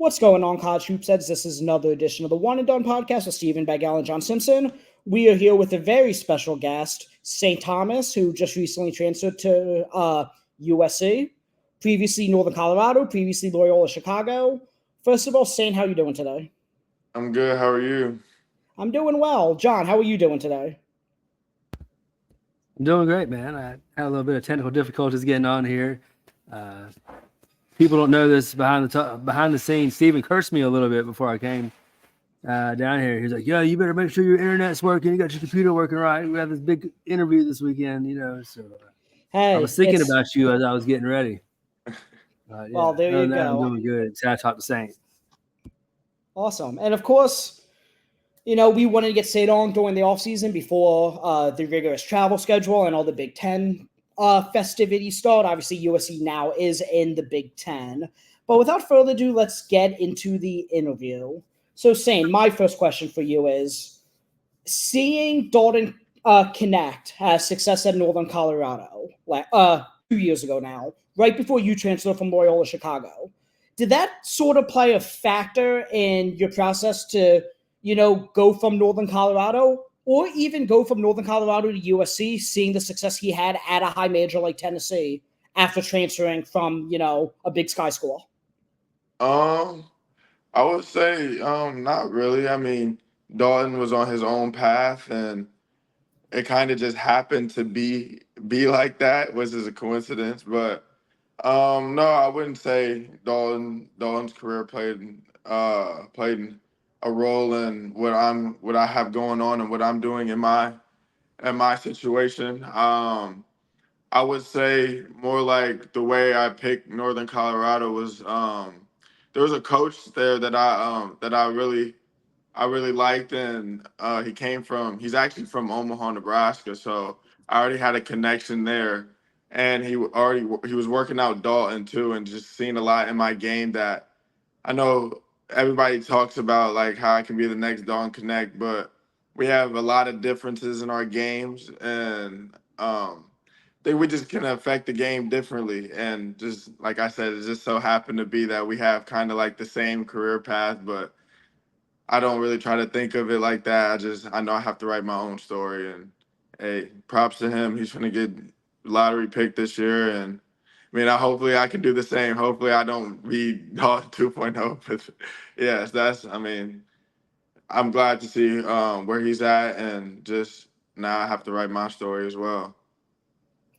What's going on, College Hoops Heads? This is another edition of the One and Done podcast with Stephen Bagel and John Simpson. We are here with a very special guest, St. Thomas, who just recently transferred to USC, previously Northern Colorado, previously Loyola Chicago. First of all, St., how are you doing today? I'm good. How are you? I'm doing well. John, how are you doing today? I'm doing great, man. I had a little bit of technical difficulties getting on here. People don't know this behind the scenes. Steven cursed me a little bit before I came down here. He's like, "Yeah, you better make sure your internet's working. You got your computer working right. We have this big interview this weekend, So Hey, I was thinking about you as I was getting ready. Well, there you go. I'm doing good. So I talked to Saint. Awesome. And of course, we wanted to get St. on during the offseason before the rigorous travel schedule and all the Big Ten festivities start. Obviously, USC now is in the Big Ten. But without further ado, let's get into the interview. So, St., my first question for you is, seeing Dalton Connect has success at Northern Colorado 2 years ago now, right before you transferred from Loyola Chicago, did that sort of play a factor in your process to go from Northern Colorado or even go from Northern Colorado to USC, seeing the success he had at a high major like Tennessee after transferring from, a Big Sky school? I would say, not really. I mean, Dalton was on his own path, and it kind of just happened to be like that, which is a coincidence. But no, I wouldn't say Dalton's career played a role in what I have going on and what I'm doing in my situation. I would say more like the way I picked Northern Colorado was there was a coach there that I really liked, and he's actually from Omaha, Nebraska, so I already had a connection there, and he was working out Dalton too, and just seeing a lot in my game that I know everybody talks about, like how I can be the next Dalton Connect, but we have a lot of differences in our games, and think we just can affect the game differently. And just like I said, it just so happened to be that we have kind of like the same career path, but I don't really try to think of it like that. I know I have to write my own story. And hey, props to him. He's going to get lottery picked this year. And I mean, hopefully I can do the same. Hopefully I don't read Dalton 2.0. But yes, I mean, I'm glad to see where he's at. And just now I have to write my story as well.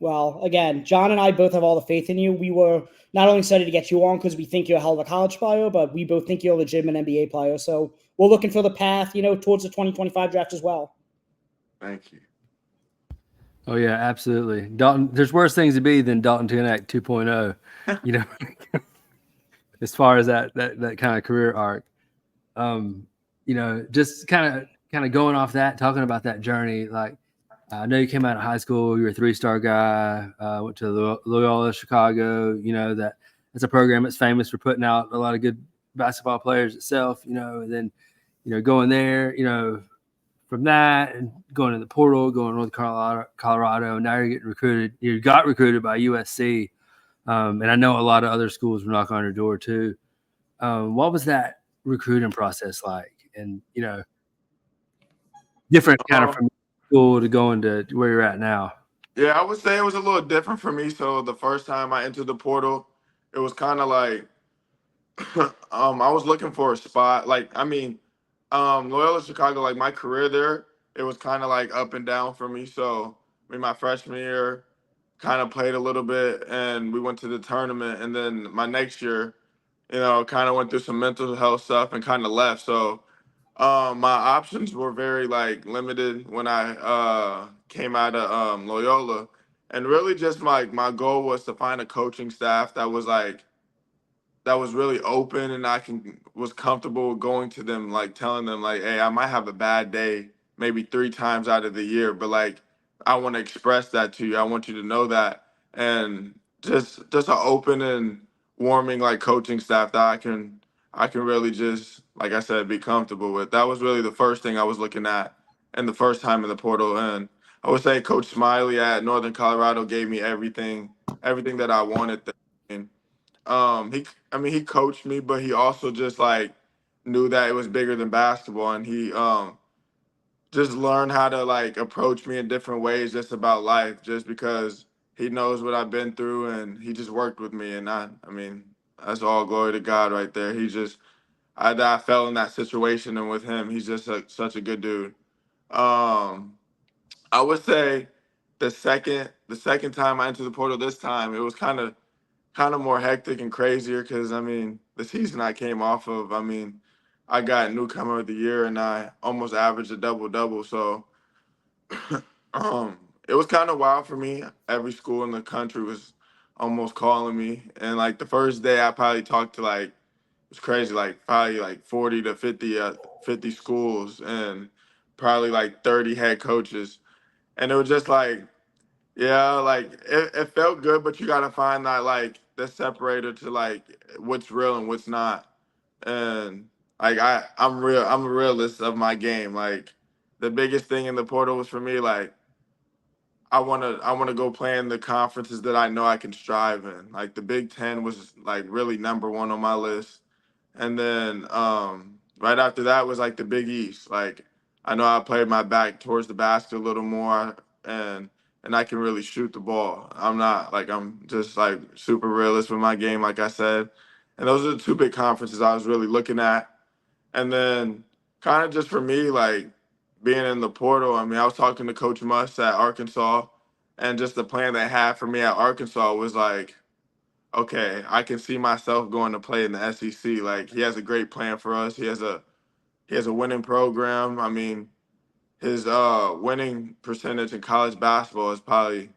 Well, again, John and I both have all the faith in you. We were not only excited to get you on because we think you're a hell of a college player, but we both think you're a legitimate NBA player. So we're looking for the path, towards the 2025 draft as well. Thank you. Oh yeah, absolutely. Dalton, there's worse things to be than Dalton Connect 2.0, as far as that kind of career arc. Just kind of going off that, talking about that journey, like I know you came out of high school, you were a 3-star guy, went to Loyola Chicago, that's a program that's famous for putting out a lot of good basketball players itself, and then, going there, from that and going to the portal, going to North Colorado, and now you're getting recruited. You got recruited by USC, and I know a lot of other schools were knocking on your door too. What was that recruiting process like? And different kind of from school to going to where you're at now. Yeah, I would say it was a little different for me. So the first time I entered the portal, it was kind of like I was looking for a spot. Loyola Chicago, like my career there, it was kind of like up and down for me. So I mean, my freshman year, kind of played a little bit, and we went to the tournament. And then my next year, kind of went through some mental health stuff and kind of left. So my options were very like limited when I came out of Loyola, and really just my goal was to find a coaching staff that was really open, and was comfortable going to them, like telling them like, hey, I might have a bad day maybe 3 times out of the year, but like I want to express that to you. I want you to know that, and just an open and warming like coaching staff that I can really just, like I said, be comfortable with. That was really the first thing I was looking at, and the first time in the portal. And I would say Coach Smiley at Northern Colorado gave me everything that I wanted there. he coached me, but he also just like knew that it was bigger than basketball, and he just learned how to like approach me in different ways just about life, just because he knows what I've been through, and he just worked with me. And I mean, that's all glory to God right there. He just I fell in that situation, and with him, he's just such a good dude. Um, I would say the second time I entered the portal this time, it was kind of more hectic and crazier because I mean the season I came off of, I mean, I got newcomer of the year and I almost averaged a double double. So um, it was kind of wild for me. Every school in the country was almost calling me, and like the first day, I probably talked to like it's crazy, like probably like 40 to 50 schools and probably like 30 head coaches, and it was just like yeah, like it felt good, but you gotta find that like the separator to like what's real and what's not. And like I'm a realist of my game. Like the biggest thing in the portal was for me, like I wanna go play in the conferences that I know I can strive in. Like the Big Ten was like really number one on my list. And then right after that was like the Big East. Like I know I played my back towards the basket a little more, and I can really shoot the ball. I'm not like I'm just like super realist with my game, like I said. And those are the two big conferences I was really looking at. And then kind of just for me, like being in the portal, I mean, I was talking to Coach Muss at Arkansas, and just the plan they had for me at Arkansas was like, okay, I can see myself going to play in the SEC. Like he has a great plan for us. He has a winning program. I mean, his winning percentage in college basketball is probably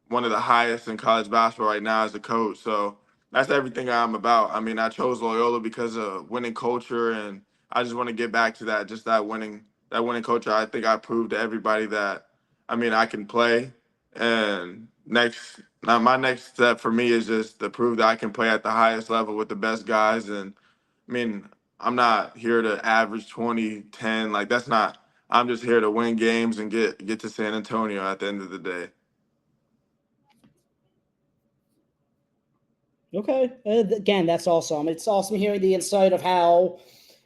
one of the highest in college basketball right now as a coach. So that's everything I'm about. I mean, I chose Loyola because of winning culture, and I just want to get back to that, just that winning culture. I think I proved to everybody that, I mean, I can play. And now my next step for me is just to prove that I can play at the highest level with the best guys. And I mean, I'm not here to average 20, 10. Like that's not. I'm just here to win games and get to San Antonio at the end of the day. Okay. Again, that's awesome. It's awesome hearing the insight of how,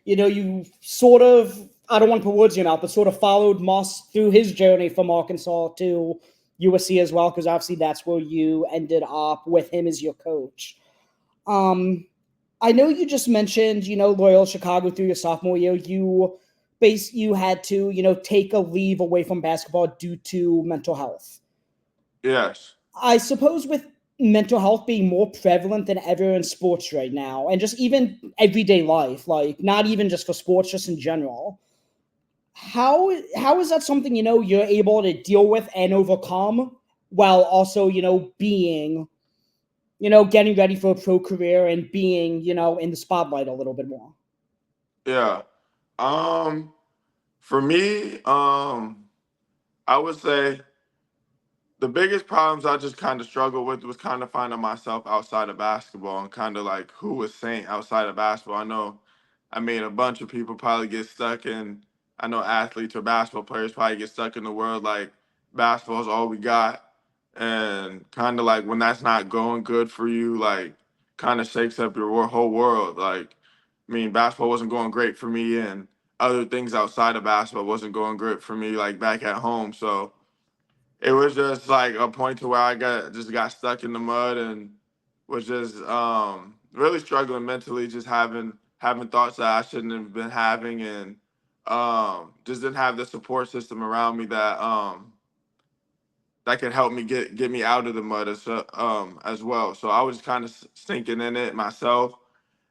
you sort of, I don't want to put words in your mouth, but sort of followed Moss through his journey from Arkansas to USC as well, because obviously that's where you ended up with him as your coach. Um, I know you just mentioned, Loyola Chicago through your sophomore year. You had to, take a leave away from basketball due to mental health. Yes. I suppose with mental health being more prevalent than ever in sports right now, and just even everyday life, like not even just for sports, just in general. How is that something you're able to deal with and overcome while also being getting ready for a pro career and being in the spotlight a little bit more? Yeah. Um, for me, I would say the biggest problems I just kind of struggled with was kind of finding myself outside of basketball and kind of like who was Saint outside of basketball. I mean, a bunch of people probably get stuck in, I know athletes or basketball players probably get stuck in the world like basketball is all we got. And kind of like when that's not going good for you, like kind of shakes up your whole world. Like, I mean, basketball wasn't going great for me, and other things outside of basketball wasn't going great for me, like back at home. So, it was just like a point to where I got stuck in the mud and was just really struggling mentally, just having thoughts that I shouldn't have been having, and just didn't have the support system around me that could help me get me out of the mud as well. So I was kind of sinking in it myself,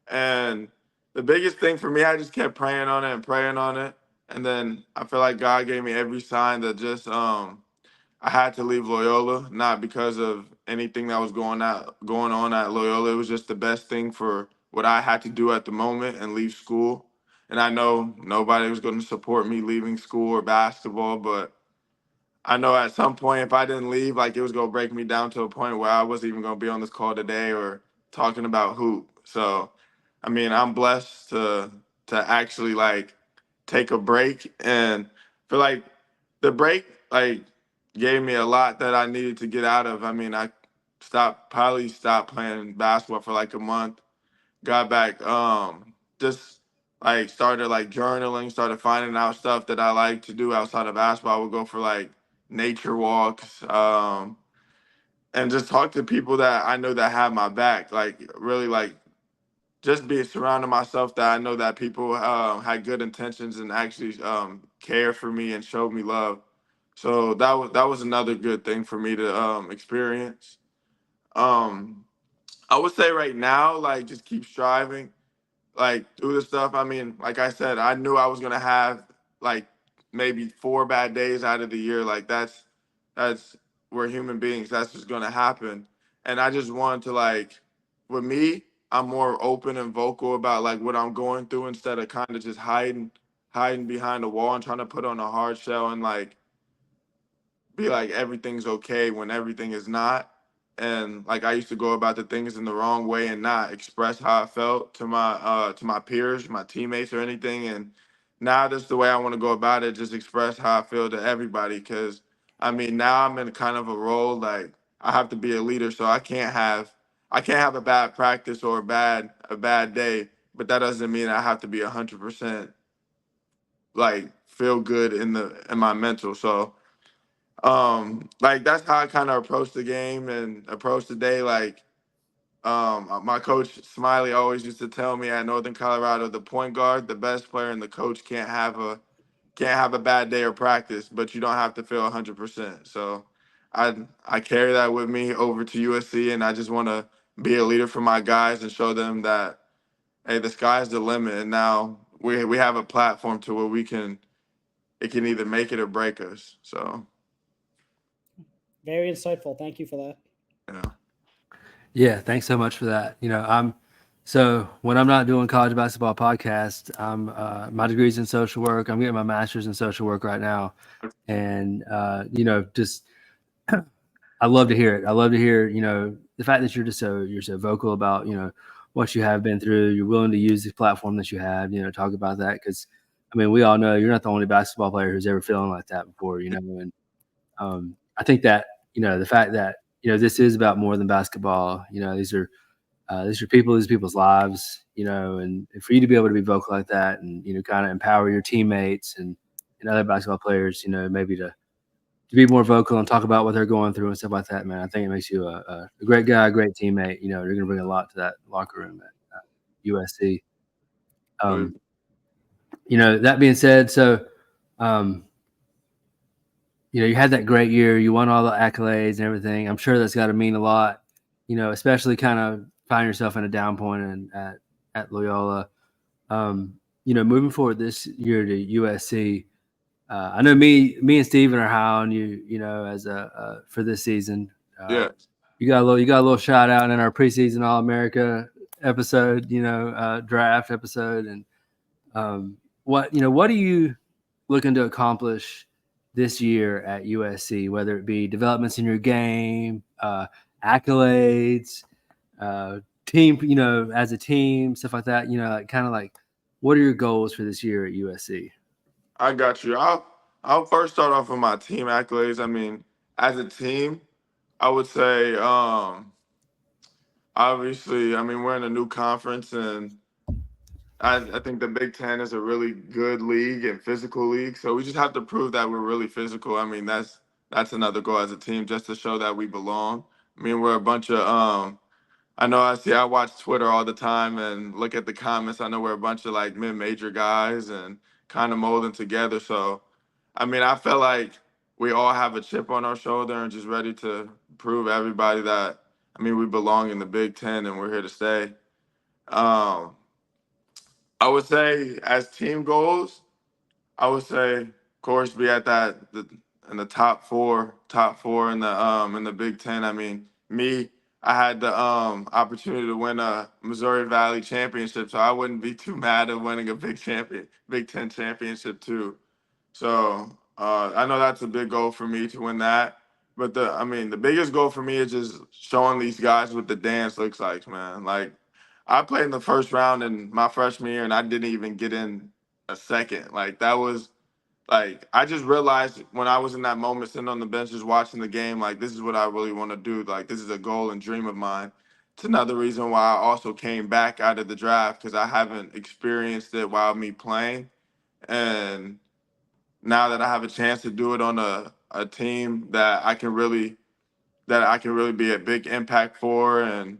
and the biggest thing for me, I just kept praying on it and praying on it, and then I feel like God gave me every sign that just I had to leave Loyola, not because of anything that was going on at Loyola. It was just the best thing for what I had to do at the moment and leave school. And I know nobody was going to support me leaving school or basketball, but I know at some point if I didn't leave, like it was going to break me down to a point where I wasn't even going to be on this call today or talking about hoop. So, I mean, I'm blessed to actually like take a break, and feel like the break like gave me a lot that I needed to get out of. I mean, I stopped playing basketball for like a month. Got back, just like started like journaling, started finding out stuff that I like to do outside of basketball. I would go for like nature walks, and just talk to people that I know that have my back. Like really like just be surrounding myself that I know that people had good intentions and actually care for me and showed me love. So that was another good thing for me to experience. Um, I would say right now, like just keep striving, like do the stuff. I mean, like I said, I knew I was gonna have like maybe 4 bad days out of the year. Like that's we're human beings. That's just gonna happen. And I just wanted to like, with me, I'm more open and vocal about like what I'm going through instead of kind of just hiding behind a wall and trying to put on a hard shell and like be like everything's okay when everything is not. And like I used to go about the things in the wrong way and not express how I felt to my peers, my teammates or anything. And now that's the way I want to go about it, just express how I feel to everybody. Cause I mean now I'm in kind of a role like I have to be a leader, so I can't have a bad practice or a bad day, but that doesn't mean I have to be 100% like feel good in my mental. So like that's how I kind of approach the game and approach the day. Like my coach Smiley always used to tell me at Northern Colorado, the point guard, the best player, and the coach can't have a bad day or practice, but you don't have to feel 100%. So I carry that with me over to USC, and I just want to be a leader for my guys and show them that hey, the sky's the limit, and now we have a platform to where it can either make it or break us. So Very insightful. Thank you for that. yeah. Yeah, thanks so much for that. So when I'm not doing college basketball podcast, I'm my degree's in social work. I'm getting my master's in social work right now, and just I love to hear it. I love to hear the fact that you're so vocal about what you have been through. You're willing to use the platform that you have. Talk about that because I mean we all know you're not the only basketball player who's ever feeling like that before. And I think that the fact that this is about more than basketball. These are people, these are people's lives, and for you to be able to be vocal like that and, kind of empower your teammates and other basketball players, maybe to be more vocal and talk about what they're going through and stuff like that, man. I think it makes you a great guy, a great teammate. You're going to bring a lot to that locker room at USC. That being said, so, um, you had that great year. You won all the accolades and everything. I'm sure that's got to mean a lot, especially kind of find yourself in a down point at Loyola. Moving forward this year to USC, I know me and Steven are high on you, as for this season. Yeah. You got a little shout out in our preseason All America episode, draft episode, and what are you looking to accomplish this year at USC? Whether it be developments in your game, accolades, team, as a team, stuff like that. Kind of like, what are your goals for this year at USC? I got you. I'll first start off with my team accolades. I mean, as a team, I would say obviously, I mean, we're in a new conference and I think the Big Ten is a really good league and physical league. So we just have to prove that we're really physical. I mean, that's another goal as a team, just to show that we belong. I mean, we're a bunch of I watch Twitter all the time and look at the comments. I know we're a bunch of like mid-major guys and kind of molding together. So, I mean, I feel like we all have a chip on our shoulder and just ready to prove everybody that, I mean, we belong in the Big Ten and we're here to stay. Um, I would say as team goals, I would say, of course, be at in the top four in the Big Ten. I mean, I had the opportunity to win a Missouri Valley championship, so I wouldn't be too mad at winning a Big Ten championship too. So I know that's a big goal for me to win that. But the biggest goal for me is just showing these guys what the dance looks like, man. Like I played in the first round in my freshman year, and I didn't even get in a second. Like like I just realized when I was in that moment sitting on the bench just watching the game, like this is what I really want to do. Like this is a goal and dream of mine. It's another reason why I also came back out of the draft because I haven't experienced it while me playing. And now that I have a chance to do it on a team that I can really be a big impact for and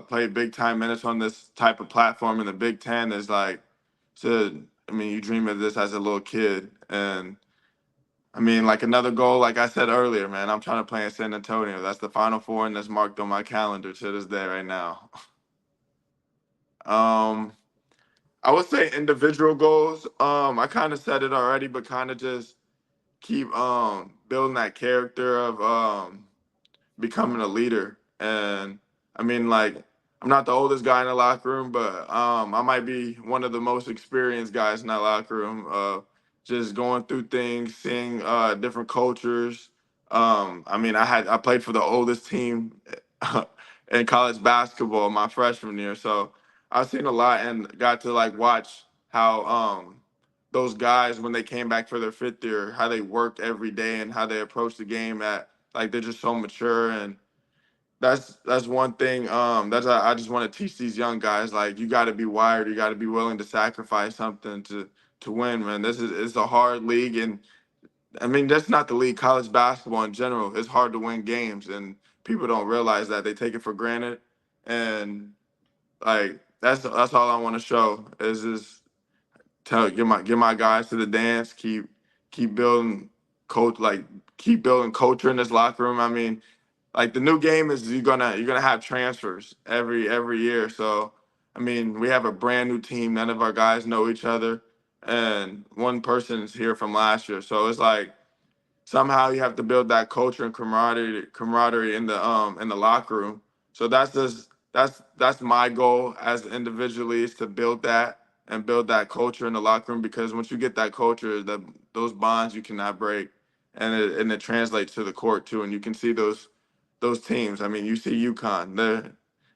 play big time minutes on this type of platform in the Big Ten is like to I mean, you dream of this as a little kid. And I mean, like another goal, like I said earlier, man, I'm trying to play in San Antonio. That's the Final Four, and that's marked on my calendar to this day right now. Um, I would say individual goals. I kind of said it already, but kind of just keep building that character of becoming a leader. And I mean, like, I'm not the oldest guy in the locker room, but I might be one of the most experienced guys in that locker room. Just going through things, seeing different cultures. I mean, I played for the oldest team in college basketball my freshman year, so I've seen a lot and got to like watch how those guys when they came back for their fifth year, how they worked every day and how they approached the game at like they're just so mature and that's one thing. That's I just want to teach these young guys like you got to be wired. You got to be willing to sacrifice something to win, man. This is it's a hard league, and I mean that's not the league. College basketball in general, it's hard to win games, and people don't realize that they take it for granted. And like that's all I want to show is just tell get my guys to the dance. Keep building coach like keep building culture in this locker room. I mean like the new game is you're gonna have transfers every year. So I mean, we have a brand new team. None of our guys know each other, and one person is here from last year. So it's like somehow you have to build that culture and camaraderie in the locker room. So that's my goal as individually is to build that and build that culture in the locker room because once you get that culture, those bonds you cannot break, and it translates to the court too. And you can see those teams. I mean, you see UConn,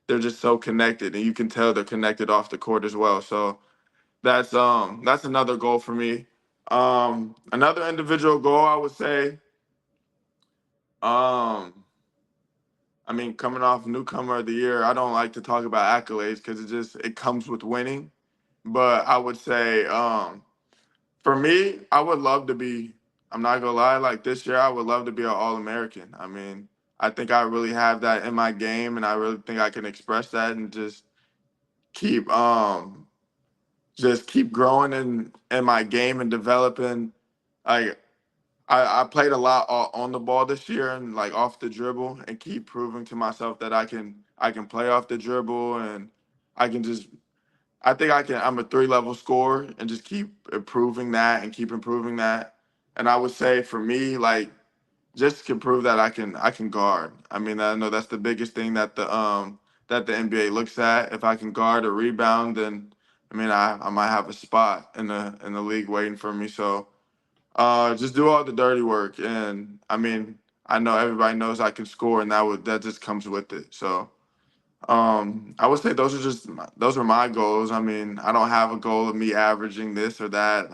they're just so connected, and you can tell they're connected off the court as well. So that's another goal for me. Another individual goal I would say, um, I mean, coming off newcomer of the year, I don't like to talk about accolades because it comes with winning. But I would say, for me, I would love to be. I'm not gonna lie, like this year, I would love to be an All American. I mean, I think I really have that in my game, and I really think I can express that and keep just keep growing in my game and developing. Like I played a lot on the ball this year and like off the dribble and keep proving to myself that I can play off the dribble and I can just I think I'm a three-level scorer and just keep improving that and keep improving that. And I would say for me, like just to prove that I can guard. I mean, I know that's the biggest thing that the NBA looks at. If I can guard or rebound, then I mean I might have a spot in the league waiting for me. So just do all the dirty work, and I mean, I know everybody knows I can score, and that just comes with it. So, I would say those are my goals. I mean, I don't have a goal of me averaging this or that.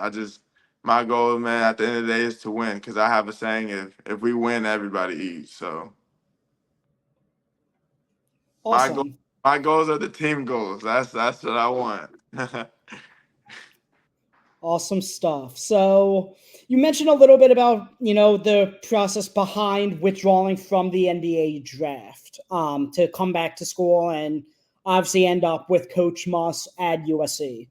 My goal, man, at the end of the day, is to win. Because I have a saying: if we win, everybody eats. So my goal, Awesome. my goals are the team goals. That's what I want. Awesome stuff. So you mentioned a little bit about, the process behind withdrawing from the NBA draft to come back to school and obviously end up with Coach Moss at USC.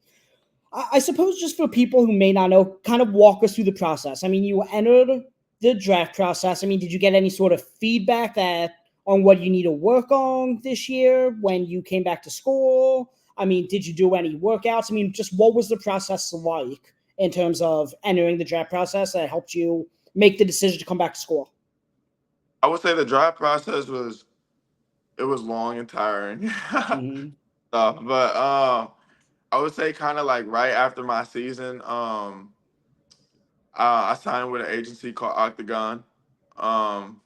I suppose just for people who may not know, kind of walk us through the process. I mean, you entered the draft process. I mean, did you get any sort of feedback that on what you need to work on this year when you came back to school? I mean, did you do any workouts? I mean, just what was the process like in terms of entering the draft process that helped you make the decision to come back to school? I would say the draft process was long and tiring Hmm. stuff, but I would say kind of like right after my season, I signed with an agency called Octagon, um,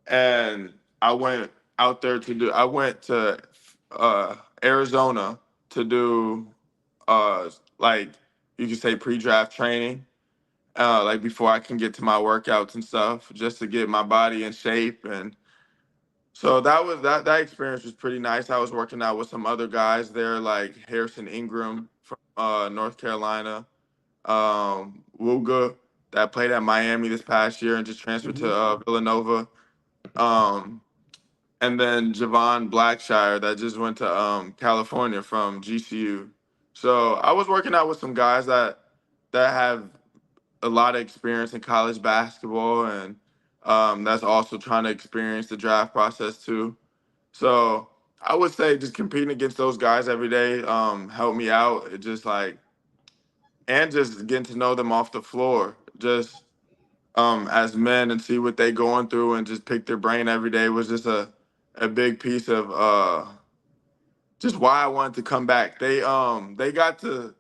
and I went out there to do. I went to Arizona to do like you could say pre-draft training, like before I can get to my workouts and stuff, just to get my body in shape. And so that experience was pretty nice. I was working out with some other guys there, like Harrison Ingram from North Carolina, Wuga that played at Miami this past year and just transferred to Villanova. Um, and then Javon Blackshire that just went to California from GCU. So I was working out with some guys that have a lot of experience in college basketball, and that's also trying to experience the draft process too. So I would say just competing against those guys every day helped me out. It just like and just getting to know them off the floor, just as men and see what they going through and just pick their brain every day was just a big piece of just why I wanted to come back. They got to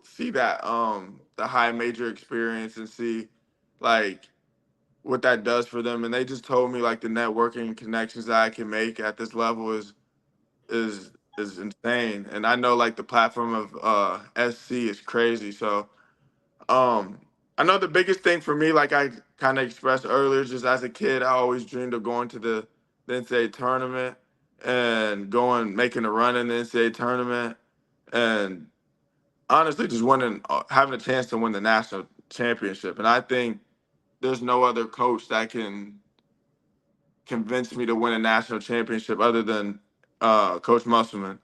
see that the high major experience and see like what that does for them, and they just told me like the networking and connections that I can make at this level is insane. And I know like the platform of SC is crazy. So um I know the biggest thing for me, like I kind of expressed earlier, just as a kid, I always dreamed of going to the NCAA tournament and going making a run in the NCAA tournament and honestly just winning having a chance to win the national championship. And I think there's no other coach that can convince me to win a national championship other than Coach Musselman.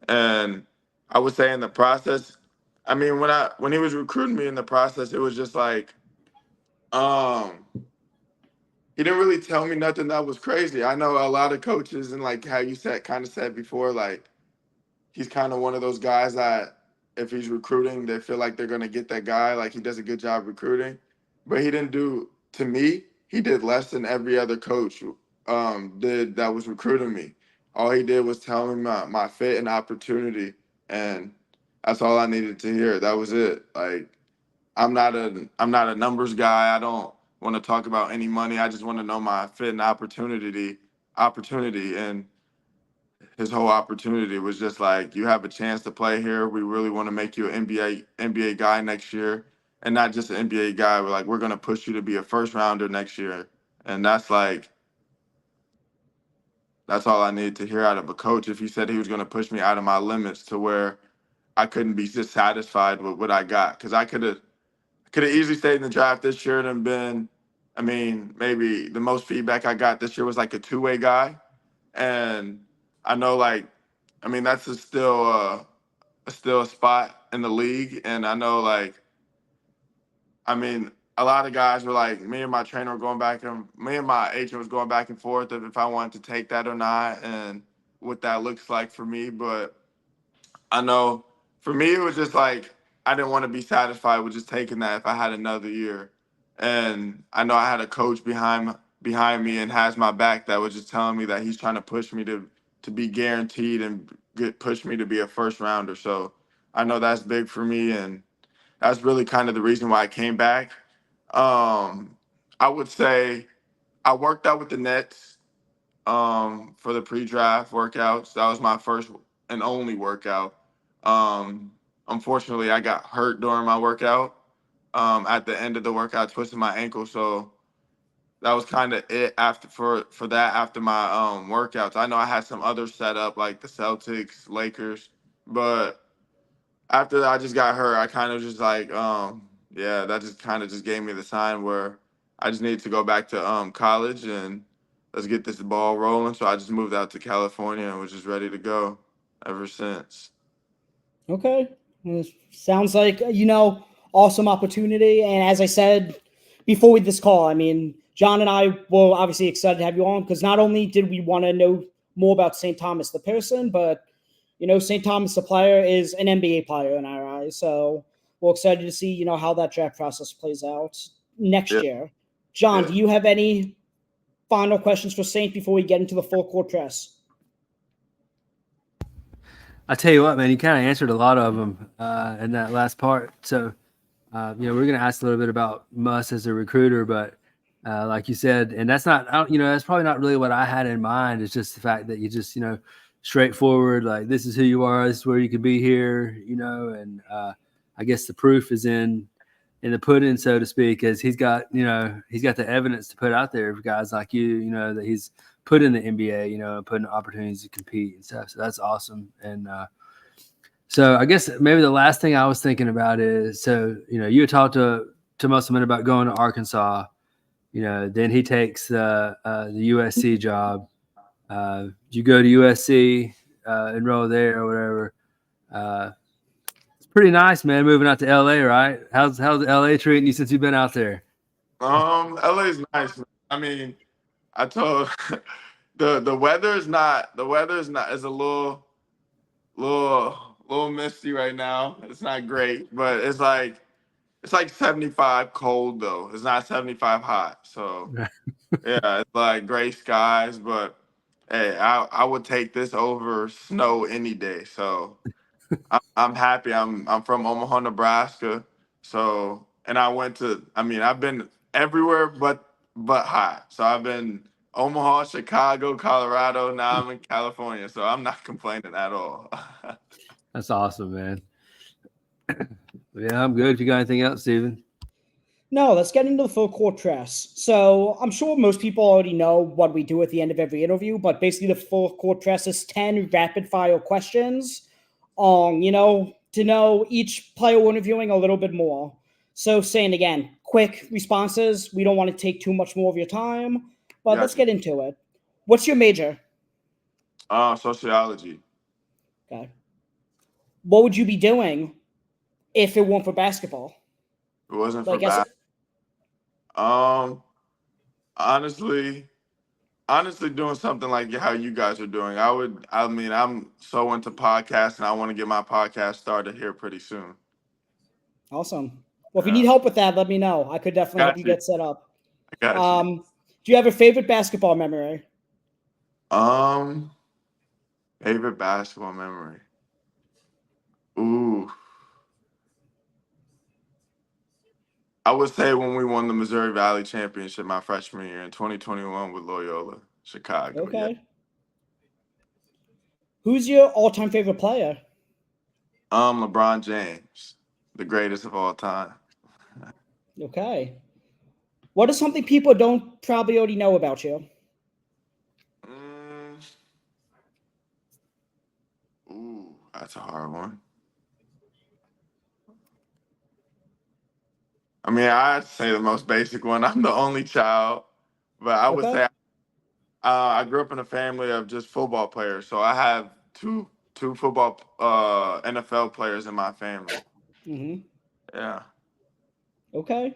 And I would say in the process, I mean, when he was recruiting me in the process, it was just like um, he didn't really tell me nothing that was crazy. I know a lot of coaches and like how you said before, like he's kind of one of those guys that if he's recruiting, they feel like they're gonna get that guy. Like he does a good job recruiting, but he didn't do to me. He did less than every other coach did that was recruiting me. All he did was tell me my fit and opportunity, and that's all I needed to hear. That was it. Like I'm not a numbers guy. I don't want to talk about any money. I just want to know my fit and opportunity. And his whole opportunity was just like, you have a chance to play here. We really want to make you an NBA guy next year, and not just an NBA guy. We're gonna push you to be a first rounder next year, and that's all I needed to hear out of a coach. If he said he was gonna push me out of my limits to where I couldn't be dissatisfied with what I got, because I could have easily stayed in the draft this year and been. I mean, maybe the most feedback I got this year was like a two-way guy, and I know like I mean, that's still a spot in the league. And I know, like, I mean, a lot of guys were like, me and my trainer were going back and me and my agent was going back and forth of if I wanted to take that or not and what that looks like for me. But I know for me, it was just like, I didn't want to be satisfied with just taking that if I had another year. And I know I had a coach behind me and has my back that was just telling me that he's trying to push me to be guaranteed and push me to be a first rounder. So I know that's big for me, and that's really kind of the reason why I came back. Um, I would say I worked out with the Nets for the pre-draft workouts. That was my first and only workout. Um, Unfortunately, I got hurt during my workout. At the end of the workout, I twisted my ankle, so that was kind of it after for that after my workouts. I know I had some others set up like the Celtics, Lakers, but after I just got hurt, I kind of just like yeah, that just kind of just gave me the sign where I just needed to go back to college and let's get this ball rolling. So I just moved out to California and was just ready to go ever since. Okay. Well, sounds like, awesome opportunity. And as I said before with this call, I mean, John and I were obviously excited to have you on because not only did we want to know more about St. Thomas, the person, but, St. Thomas, the player, is an NBA player in our eyes. So we're excited to see, how that draft process plays out next Yeah, year. John, yeah. do you have any final questions for Saint before we get into the full court press? I tell you what, man, you kind of answered a lot of them in that last part. So, we're going to ask a little bit about Muss as a recruiter, but like you said, and that's not, that's probably not really what I had in mind. It's just the fact that you just, straightforward, like this is who you are, this is where you can be here, and I guess the proof is in in the pudding, so to speak, as he's got the evidence to put out there for guys like you, that he's put in the NBA, putting opportunities to compete and stuff. So that's awesome. And so I guess maybe the last thing I was thinking about is, so you had talked to Musselman about going to Arkansas. Then he takes the USC job. You go to USC, enroll there or whatever. It's pretty nice, man, moving out to LA, right? How's LA treating you since you've been out there? LA's nice, man. I mean, I told the weather's not it's a little misty right now. It's not great, but it's like 75 cold though. It's not 75 hot. So yeah, it's like gray skies, but hey, I would take this over snow any day. So I'm happy. I'm from Omaha, Nebraska. So and I've been everywhere but hot. So I've been Omaha, Chicago, Colorado. Now I'm in California. So I'm not complaining at all. That's awesome, man. Yeah, I'm good. If you got anything else, Steven? No, let's get into the full court press. So I'm sure most people already know what we do at the end of every interview, but basically the full court press is 10 rapid fire questions on, to know each player we're interviewing a little bit more. So saying again, quick responses. We don't want to take too much more of your time, but let's Gotcha. get into it. What's your major? Sociology. Okay. What would you be doing if it weren't for basketball? It wasn't for Like as bad. Honestly, doing something like how you guys are doing. I'm so into podcasts and I want to get my podcast started here pretty soon. Awesome. Well, if you need help with that, let me know. I could definitely help you get set up. I got you. Do you have a favorite basketball memory? Favorite basketball memory. Ooh. I would say when we won the Missouri Valley Championship my freshman year in 2021 with Loyola Chicago. Okay. Yeah. Who's your all-time favorite player? LeBron James, the greatest of all time. Okay. What is something people don't probably already know about you? Ooh, that's a hard one. I mean, I'd say the most basic one. I'm the only child, but I would say I grew up in a family of just football players. So I have two football NFL players in my family. Mm-hmm. Yeah. Okay.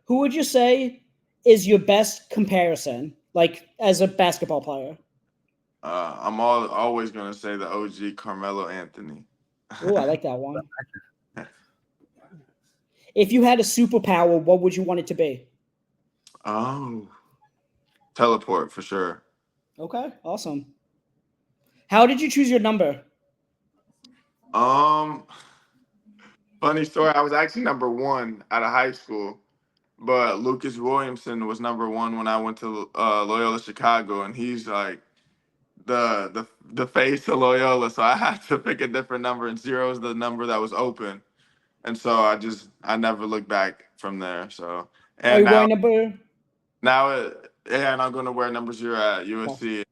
Who would you say is your best comparison, like as a basketball player? I'm always gonna say the OG Carmelo Anthony. Oh, I like that one. If you had a superpower, what would you want it to be? Oh, teleport for sure. Okay, awesome. How did you choose your number? Funny story. I was actually number one out of high school, but Lucas Williamson was number one when I went to Loyola Chicago, and he's like the face of Loyola. So I had to pick a different number, and 0 is the number that was open, and so I never looked back from there. So Are and you wearing number? and I'm gonna wear number 0 at USC.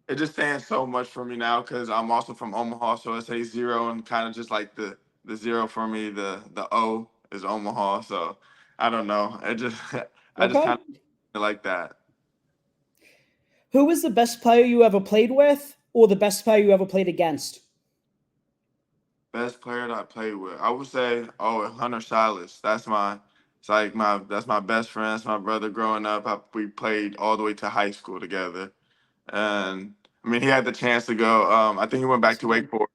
It just stands so much for me now because I'm also from Omaha, so it says 0 and kind of just like the 0 for me. The O is Omaha, so I don't know. I just Okay. kind of like that. Who is the best player you ever played with, or the best player you ever played against? Best player that I played with, I would say, Hunter Silas. That's my best friend. That's my brother growing up. We played all the way to high school together, and I mean he had the chance to go. I think he went back to Wake Forest,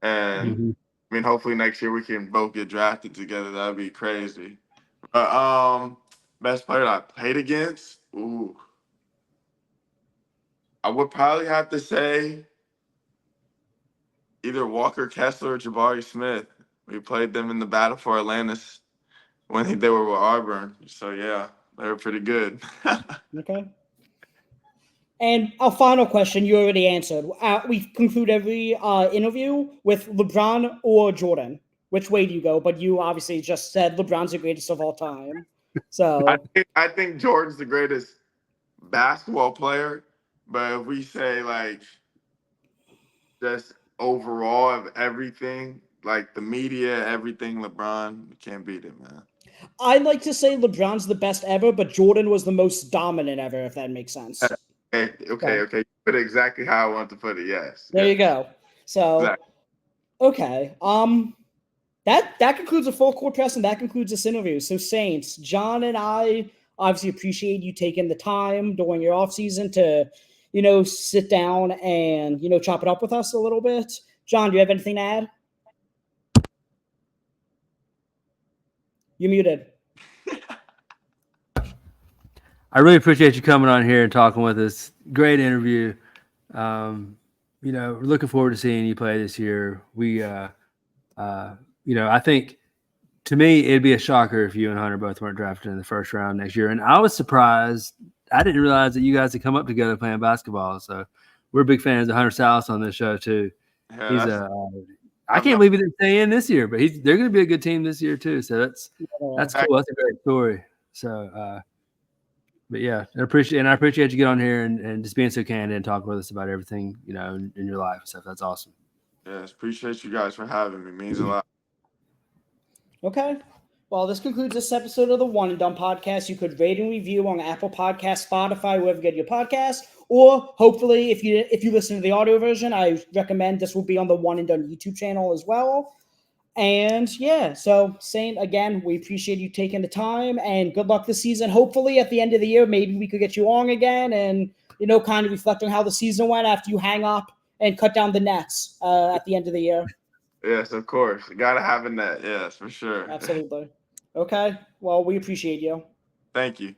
and Mm-hmm. I mean hopefully next year we can both get drafted together. That'd be crazy. But best player that I played against, ooh, I would probably have to say either Walker Kessler or Jabari Smith. We played them in the battle for Atlantis when they were with Auburn. So yeah, they were pretty good. Okay. And our final question, you already answered. We conclude every interview with LeBron or Jordan. which way do you go? But you obviously just said LeBron's the greatest of all time. So I think Jordan's the greatest basketball player, but if we say like just overall of everything, like the media, everything, LeBron, you can't beat it, man. I'd like to say LeBron's the best ever, but Jordan was the most dominant ever, if that makes sense. Okay. You put it exactly how I want to put it. Yes. There you go. So, Exactly. okay. That concludes the full court press, and that concludes this interview. So, Saints, John and I obviously appreciate you taking the time during your off season to, sit down and chop it up with us a little bit. John, do you have anything to add? You're muted. I really appreciate you coming on here and talking with us. Great interview. We're looking forward to seeing you play this year. I think to me, it'd be a shocker if you and Hunter both weren't drafted in the first round next year. And I was surprised. I didn't realize that you guys had come up together playing basketball. So we're big fans of Hunter South on this show too. Yeah, I can't believe he didn't stay in this year, but they're going to be a good team this year too. So that's cool. That's a great story. So, but yeah, I appreciate you getting on here and just being so candid and talking with us about everything, in your life and stuff. That's awesome. Yes, appreciate you guys for having me. It means a lot. Okay. Well, this concludes this episode of the One and Done podcast. You could rate and review on Apple Podcasts, Spotify, wherever you get your podcast, or hopefully, if you listen to the audio version, I recommend this will be on the One and Done YouTube channel as well. And yeah, so Saint, again, we appreciate you taking the time and good luck this season. Hopefully, at the end of the year, maybe we could get you on again and kind of reflect on how the season went after you hang up and cut down the nets at the end of the year. Yes, of course. You gotta have a net. Yes, for sure. Absolutely. Okay. Well, we appreciate you. Thank you.